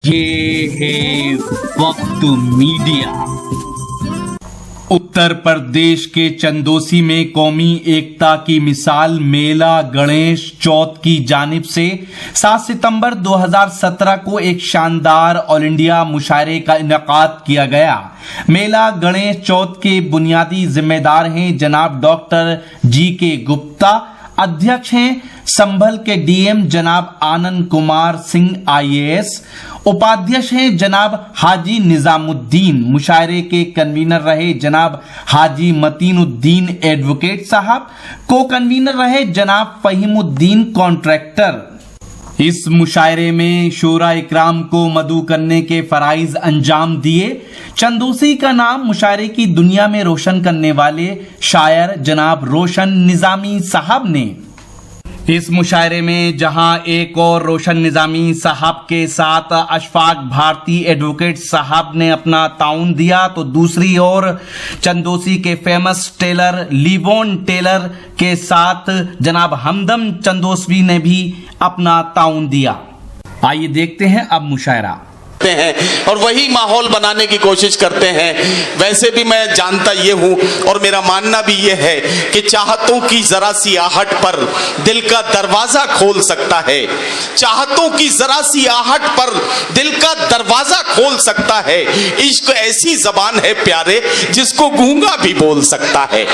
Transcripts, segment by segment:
ये है वक्त मीडिया। उत्तर प्रदेश के चंदौसी में कौमी एकता की मिसाल मेला गणेश चौथ की जानिब से 7 सितंबर 2017 को एक शानदार ऑल इंडिया मुशायरे का इनेकाद किया गया। मेला गणेश चौथ के बुनियादी जिम्मेदार हैं जनाब डॉक्टर जी.के. गुप्ता, अध्यक्ष हैं संभल के डीएम जनाब आनंद कुमार सिंह IAS, उपाध्यक्ष हैं जनाब हाजी निजामुद्दीन, मुशायरे के कन्वीनर रहे जनाब हाजी मतीनुद्दीन एडवोकेट साहब, को कन्वीनर रहे जनाब फहीमुद्दीन कॉन्ट्रैक्टर। इस मुशायरे में शोरा इकराम को मदू करने के फराइज अंजाम दिए। चंदौसी का नाम मुशायरे की दुनिया में रोशन करने वाले शायर जनाब रोशन निजामी साहब ने। इस मुशायरे में जहां एक और रोशन निजामी साहब के साथ अशफाक भारती एडवोकेट साहब ने अपना ताउन दिया, तो दूसरी ओर चंदौसी के फेमस टेलर लिवोन टेलर के साथ जनाब हमदम चंदौसवी ने भी अपना ताउन दिया। आइए देखते हैं अब मुशायरा हैं और वही माहौल बनाने की कोशिश करते हैं। वैसे भी मैं जानता ये हूं और मेरा मानना भी ये है कि चाहतों की जरा सी आहट पर दिल का दरवाजा खोल सकता है। चाहतों की जरा सी आहट पर दिल का दरवाजा खोल सकता है। इश्क ऐसी जबान है प्यारे जिसको गूंगा भी बोल सकता है।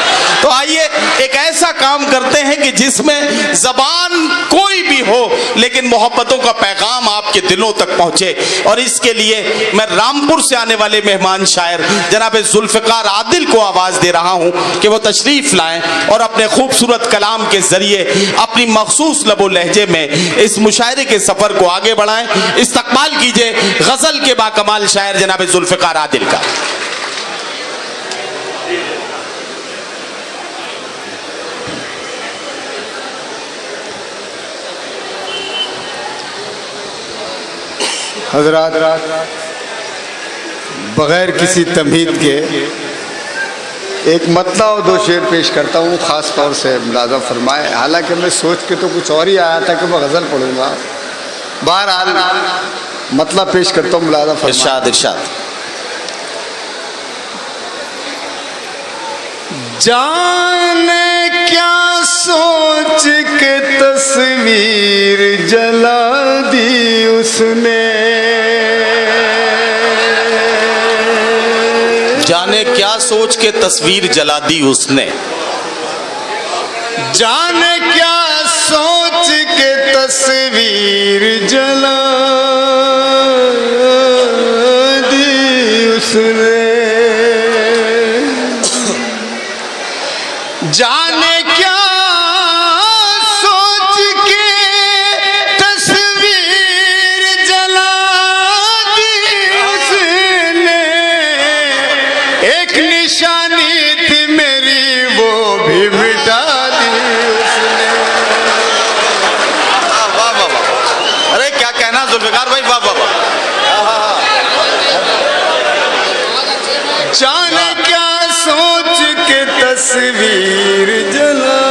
तो आइए एक ऐसा काम करते हैं कि जिसमें जबान कोई भी हो लेकिन मोहब्बतों का पैगाम आपके दिलों तक पहुंचे। और इसके लिए मैं रामपुर से आने वाले मेहमान शायर जनाब जुल्फिकार आदिल को आवाज दे रहा हूं कि वो तशरीफ लाएं और अपने खूबसूरत कलाम के जरिए अपनी मखसूस लबो लहजे में इस मुशायरे के सफर को आगे बढ़ाएं। इस्तकबाल कीजिए गजल के बाकमाल शायर जनाब जुल्फिकार आदिल का। हजरात, बगैर किसी तमहीद के एक मतला और दो शेर पेश करता हूँ, ख़ास तौर से मुलाज़ा फरमाए। हालांकि मैं सोच के तो कुछ और ही आया था कि मैं गज़ल पढ़ूँगा, बहरहाल मतला पेश करता हूँ, मुलाज़ा फरमाए। इरशाद इरशाद। जाने क्या सोच के तस्वीर जला दी उसने, जाने क्या सोच के तस्वीर जला दी उसने, जाने क्या सोच के तस्वीर जला दी उसने, जाने क्या सोच के तस्वीर जला दी उसने, एक निशानी थी मेरी वो भी मिटा दी उसने। वाह वाह वाह, अरे क्या कहना जुल्फिकार भाई, वाह वाह वाह। जाने क्या सोच के तस्वीर जला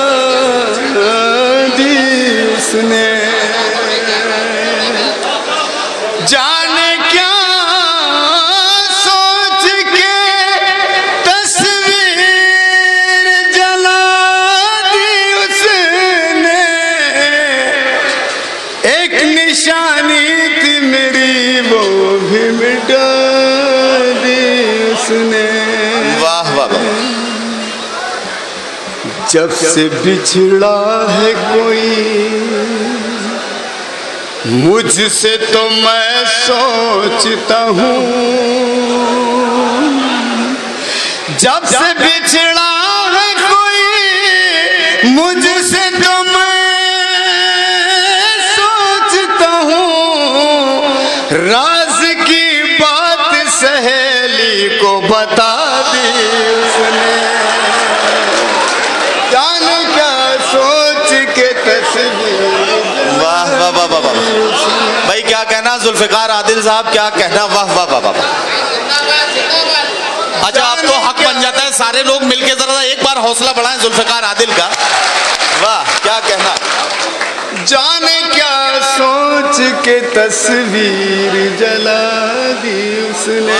दी उसने, जाने क्या सोच के तस्वीर जला दी उसने, एक निशानी थी मेरी वो भी मिटा दी उसने। वाह वाह वाह। जब से बिछड़ा है कोई मुझसे तो मैं सोचता हूँ, जब से बिछड़ा है कोई मुझसे तो मैं सोचता हूँ, राज की बात सहेली को बता दी उसने। जाने क्या सोच के तस्वीर, वाह वाह वाह वाह वाह भाई, क्या कहना जुल्फिकार आदिल साहब, क्या कहना, वाह वाह वाह वाह। अच्छा अब तो हक बन जाता है सारे लोग मिलके जरा एक बार हौसला बढ़ाएं जुल्फिकार आदिल का। वाह क्या कहना। जाने क्या सोच के तस्वीर जला उसने,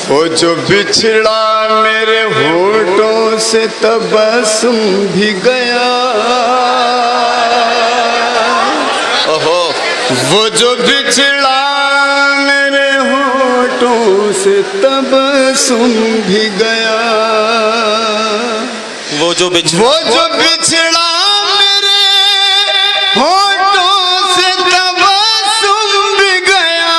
वो जो बिछड़ा मेरे होठों से तबस्सुम भी गया, ओहो, वो जो बिछड़ा मेरे होठों से तबस्सुम भी गया, वो जो बिछड़ा मेरे होठों से तबस्सुम भी गया,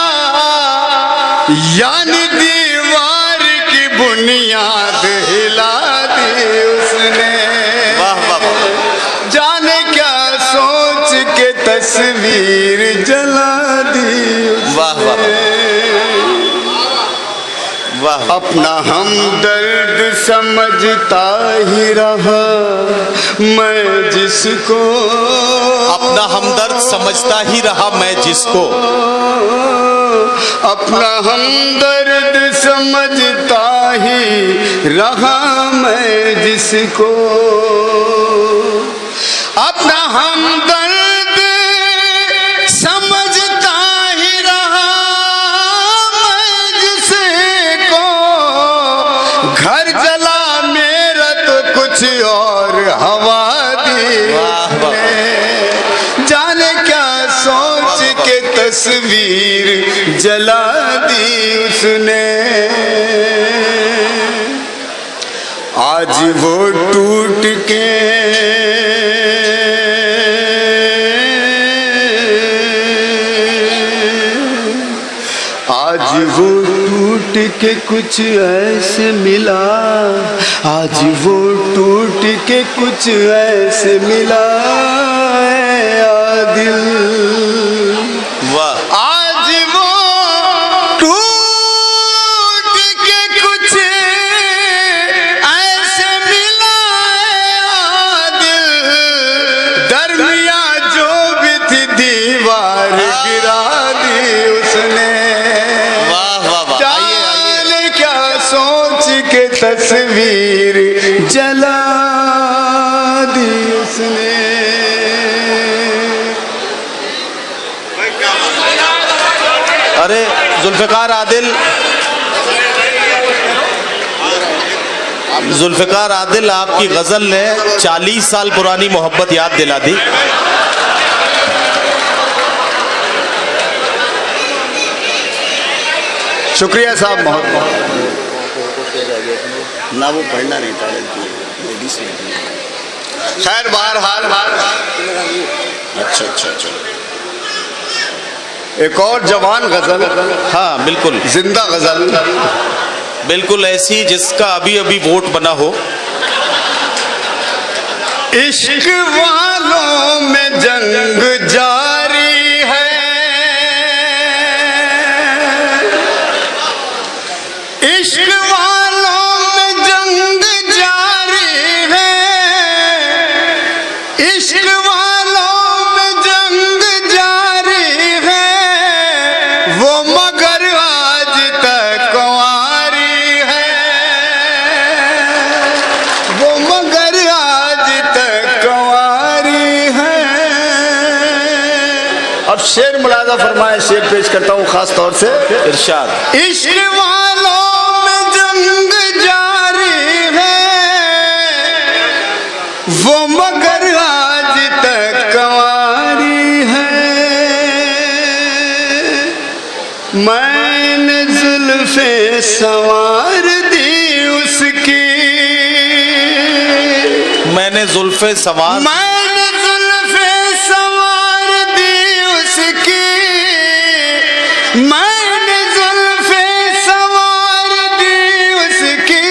यानी दीवार की बुनियाद हिला दी उसने। वाह वाह वाह, जाने क्या सोच के तस्वीर जला दी उसने। वाह वाह वाह, अपना हमदर्द समझता ही रहा मैं जिसको, अपना हमदर्द समझता ही रहा मैं जिसको, अपना हमदर्द समझता ही रहा मैं जिसको, अपना हमदर्द समझता ही रहा मैं जिसको, घर जला मेरा तो कुछ और हवा दी उसने। जाने क्या सोच के तस्वीर जला दी उसने। आज वो टूट के कुछ ऐसे मिला, आज वो टूट के कुछ ऐसे मिला दिल। वाह, आज वो टूट के कुछ ऐसे मिला दिल, दरमिया जो भी थी दीवार गिरा दी उसने। के तस्वीर जला दी उसने। अरे जुल्फ़िकार आदिल, आपकी गजल ने 40 साल पुरानी मोहब्बत याद दिला दी। शुक्रिया साहब, बहुत बहुत। ना वो पढ़ना नहीं था, खैर बहरहाल। अच्छा, एक और जवान गजल। हाँ बिल्कुल, जिंदा गजल, बिल्कुल ऐसी जिसका अभी अभी वोट बना हो। इश्क वालों में जंग जारी है, इश्क शेर मुलाजा फरमाए, शेर पेश करता हूँ खास तौर से। इरशाद। इश्क वालों में जंग जारी है, वो मगर आज तक कंवारी है। मैंने जुल्फे संवार दी उसकी, मैंने जुल्फे संवार, मैंने जुल्फे संवार दी उसकी,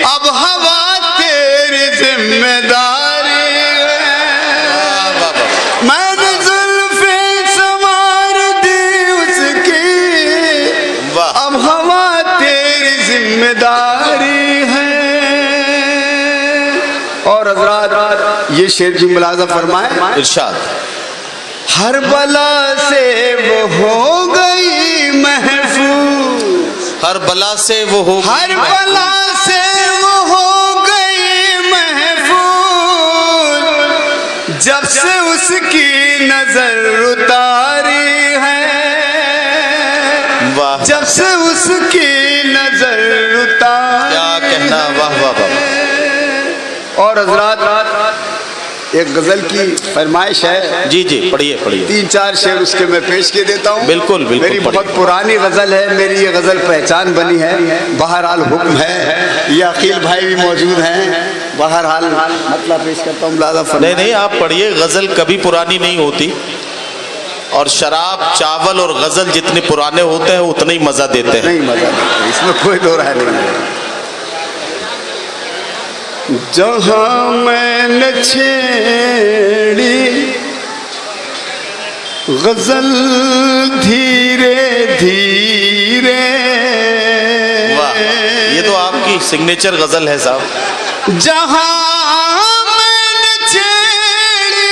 अब हवा तेरी जिम्मेदारी है। मैंने जुल्फे संवार दी उसकी, अब हवा तेरी जिम्मेदारी है। और हज़रात ये शेर जी मुलाज़ा फरमाए। इरशाद। हर बला से वो हो गई महफूज, हर बला से वो हो, हर बला से वो हो गई महफूज, जब से उसकी नजर उतारी है। वाह, जब से उसकी नजर उतार। क्या कहना, वाह वाह वाह। और हजरात एक गजल की फरमाइश है, जी जी, पढ़िए पढ़िए। 3-4 शेर उसके मैं पेश के देता हूँ। बिल्कुल बिल्कुल, मेरी बहुत पुरानी गजल है, मेरी ये गजल पहचान बनी है। बहरहाल हुक्म है, ये अकील भाई भी मौजूद हैं। बहरहाल मतलब पेश करता हूँ, मुलाजा फरमाएं। नहीं नहीं, आप पढ़िए, गजल कभी पुरानी नहीं होती, और शराब, चावल और गजल जितने पुराने होते हैं उतने ही मजा देते हैं। नहीं मजा नहीं, इसमें कोई दो राय नहीं है। जहाँ मैंने छेड़ी गजल धीरे धीरे। वाह, ये तो आपकी सिग्नेचर गजल है साहब। जहाँ मैंने छेड़ी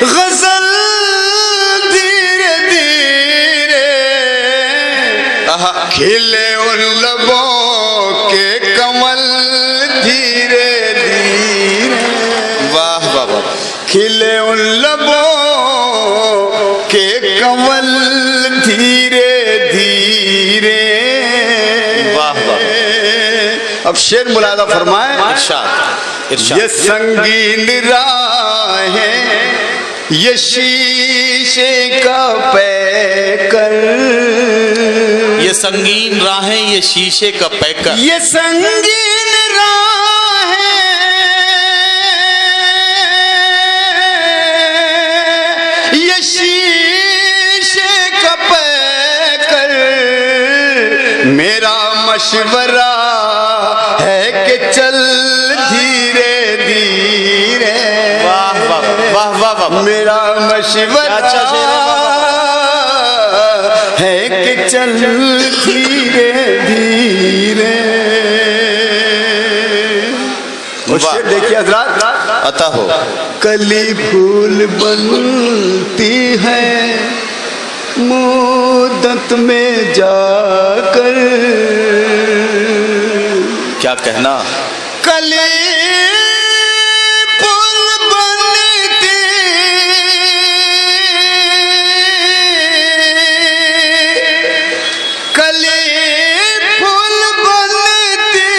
गजल धीरे धीरे, खिले उन लबों के कमल धीरे धीरे। वाह वाह वाह। खिले उन लबों के कमल धीरे धीरे। वाह वाह। अब शेर मुलाजा फरमाए। इरशाद ये इरशाद। संगीन राहें, ये शीशे का पैकर। ये संगीन राहें, ये शीशे का पैकर। ये संगीन राहें, ये शीशे का पैकर। मेरा मशवरा है कि चल धीरे धीरे। वाह वाह वाह वाह वाह। मेरा मशवरा अच्छा शेर है कि चल धीरे धीरे। शेर देखिए हजरात, अता हो। कली फूल बनती है मुद्दत में जाकर। क्या कहना, कली फूल बनती, कली फूल बनती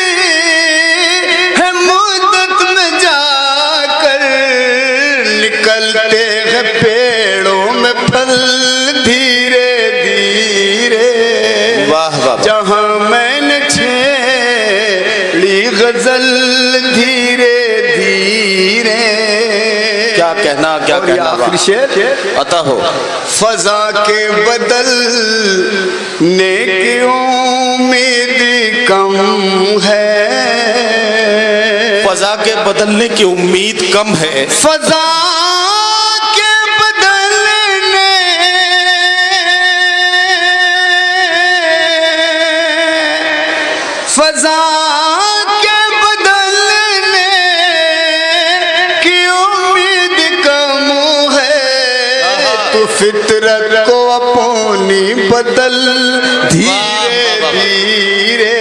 है मुद्दत में जाकर। निकलते हैं पेड़ों में फल धीरे धीरे। वाह वाह। जहाँ मैंने छेड़ी गजल धीरे धीरे। क्या कहना, क्या और ये कहना, आखिरी वाह। शेर, अता हो। फजा के बदलने की उम्मीद कम है। फजा के बदलने की उम्मीद कम है। फजा के बदलने, फजा के बदलने की उम्मीद कम है। तो फितरत को अपनी बदल धीरे धीरे।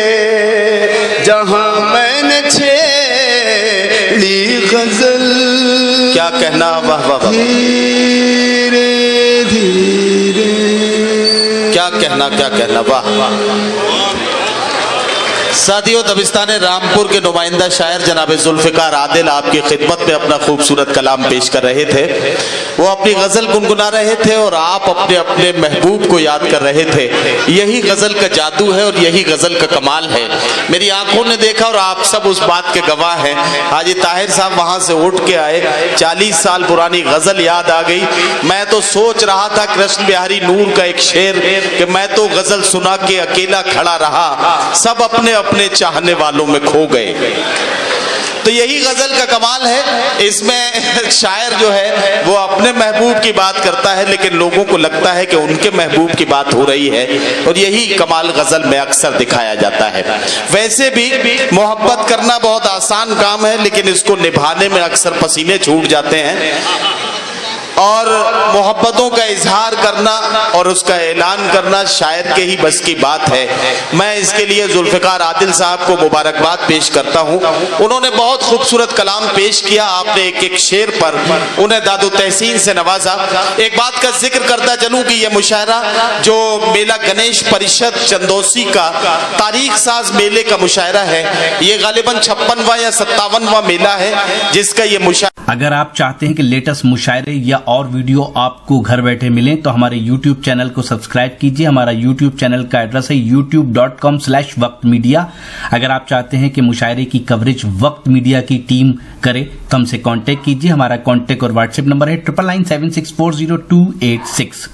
जहाँ मैंने छेड़ी गजल क्या कहना, वाह वाह वाह। धीरे धीरे। क्या कहना, क्या कहना, वाह। साथियों, दबिस्तान रामपुर के नुमाइंदा शायर जनाब जुल्फिकार आदिल आपकी खिदमत में अपना खूबसूरत कलाम पेश कर रहे थे। वो अपनी गजल गुनगुना रहे थे और आप अपने अपने महबूब को याद कर रहे थे। यही गजल का जादू है और यही गजल का कमाल है। मेरी आंखों ने देखा और आप सब उस बात के गवाह हैं। हाजी ताहिर साहब वहां से उठ के आए, 40 साल पुरानी गजल याद आ गई। मैं तो सोच रहा था कृष्ण बिहारी नूर का एक शेर कि मैं तो गजल सुना के अकेला खड़ा रहा, सब अपने अपने चाहने वालों में खो गए। तो यही गजल का कमाल है। इसमें शायर जो है वो अपने महबूब की बात करता है, लेकिन लोगों को लगता है कि उनके महबूब की बात हो रही है, और यही कमाल गजल में अक्सर दिखाया जाता है। वैसे भी मोहब्बत करना बहुत आसान काम है, लेकिन इसको निभाने में अक्सर पसीने छूट जाते हैं। और मोहब्बतों का इजहार करना और उसका ऐलान करना शायर के ही बस की बात है। मैं इसके लिए जुल्फिकार आदिल साहब को मुबारकबाद पेश करता हूं। उन्होंने बहुत खूबसूरत कलाम पेश किया। आपने एक एक शेर पर उन्हें दादो तहसीन से नवाजा। एक बात का जिक्र करता चलूं कि यह मुशायरा जो मेला गणेश परिषद चंदौसी का तारीख साज मेले का मुशायरा है, ये गालिबन 56वां या 57वां मेला है जिसका ये मुशायरा। अगर आप चाहते हैं कि लेटेस्ट मुशायरे या और वीडियो आपको घर बैठे मिलें तो हमारे YouTube चैनल को सब्सक्राइब कीजिए। हमारा YouTube चैनल का एड्रेस है youtube.com/वक्त मीडिया। अगर आप चाहते हैं कि मुशायरे की कवरेज वक्त मीडिया की टीम करे तो हमसे कांटेक्ट कीजिए। हमारा कांटेक्ट और व्हाट्सएप नंबर है 9997640286।